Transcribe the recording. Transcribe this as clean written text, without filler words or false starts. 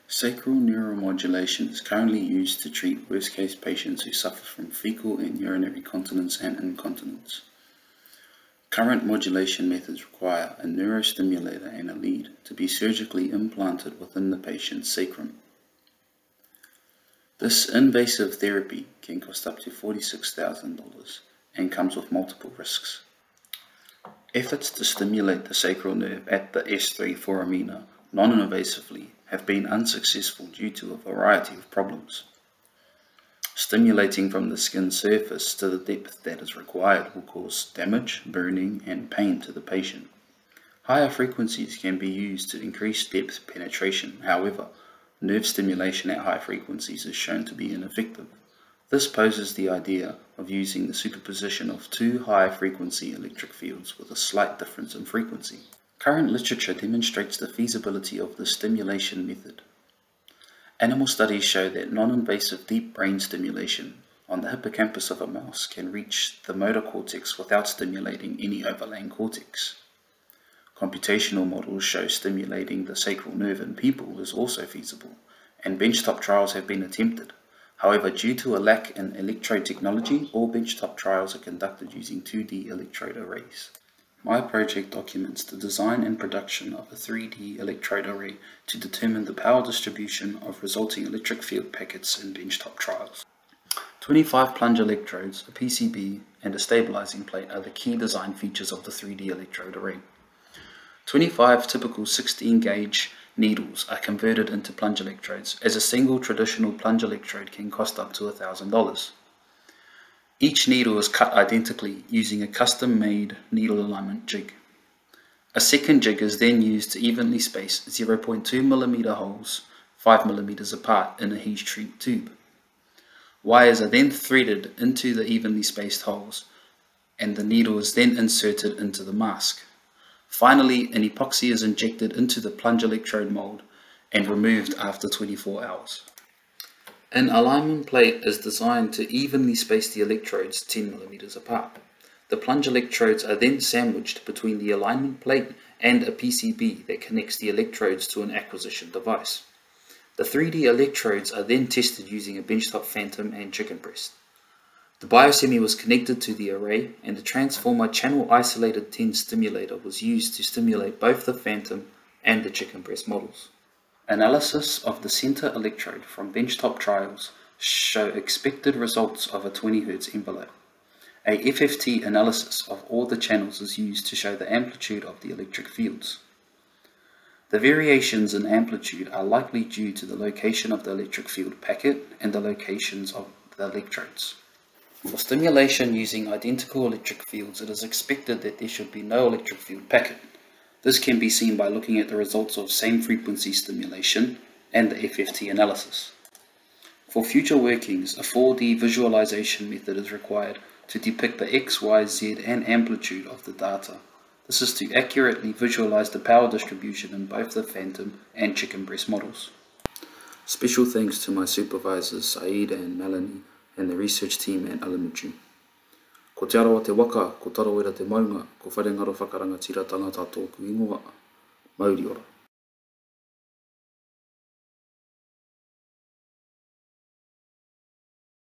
Sacral neuromodulation is currently used to treat worst-case patients who suffer from fecal and urinary continence and incontinence. Current modulation methods require a neurostimulator and a lead to be surgically implanted within the patient's sacrum. This invasive therapy can cost up to $46,000 and comes with multiple risks. Efforts to stimulate the sacral nerve at the S3 foramina non-invasively have been unsuccessful due to a variety of problems. Stimulating from the skin surface to the depth that is required will cause damage, burning, and pain to the patient. Higher frequencies can be used to increase depth penetration. However, nerve stimulation at high frequencies is shown to be ineffective. This poses the idea of using the superposition of two high-frequency electric fields with a slight difference in frequency. Current literature demonstrates the feasibility of the stimulation method. Animal studies show that non-invasive deep brain stimulation on the hippocampus of a mouse can reach the motor cortex without stimulating any overlying cortex. Computational models show stimulating the sacral nerve in people is also feasible, and benchtop trials have been attempted. However, due to a lack in electrode technology, all benchtop trials are conducted using 2D electrode arrays. My project documents the design and production of a 3D electrode array to determine the power distribution of resulting electric field packets in benchtop trials. 25 plunge electrodes, a PCB, and a stabilizing plate are the key design features of the 3D electrode array. 25 typical 16-gauge needles are converted into plunge electrodes, as a single traditional plunge electrode can cost up to $1,000. Each needle is cut identically using a custom-made needle alignment jig. A second jig is then used to evenly space 0.2 mm holes 5 mm apart in a heat shrink tube. Wires are then threaded into the evenly spaced holes, and the needle is then inserted into the mask. Finally, an epoxy is injected into the plunge electrode mold and removed after 24 hours. An alignment plate is designed to evenly space the electrodes 10 mm apart. The plunge electrodes are then sandwiched between the alignment plate and a PCB that connects the electrodes to an acquisition device. The 3D electrodes are then tested using a benchtop phantom and chicken breast. The biosemi was connected to the array, and the transformer channel isolated 10 stimulator was used to stimulate both the phantom and the chicken breast models. Analysis of the center electrode from benchtop trials show expected results of a 20 Hz envelope. A FFT analysis of all the channels is used to show the amplitude of the electric fields. The variations in amplitude are likely due to the location of the electric field packet and the locations of the electrodes. For stimulation using identical electric fields, it is expected that there should be no electric field packet. This can be seen by looking at the results of same frequency stimulation and the FFT analysis. For future workings, a 4D visualization method is required to depict the X, Y, Z and amplitude of the data. This is to accurately visualize the power distribution in both the phantom and chicken breast models. Special thanks to my supervisors Saeed and Melanie and the research team at Alighaleh. Ko te arawa te waka, ko tarawera te maunga, ko wharengaro whakaranga tira tangata tōku ingoa, mauri ora.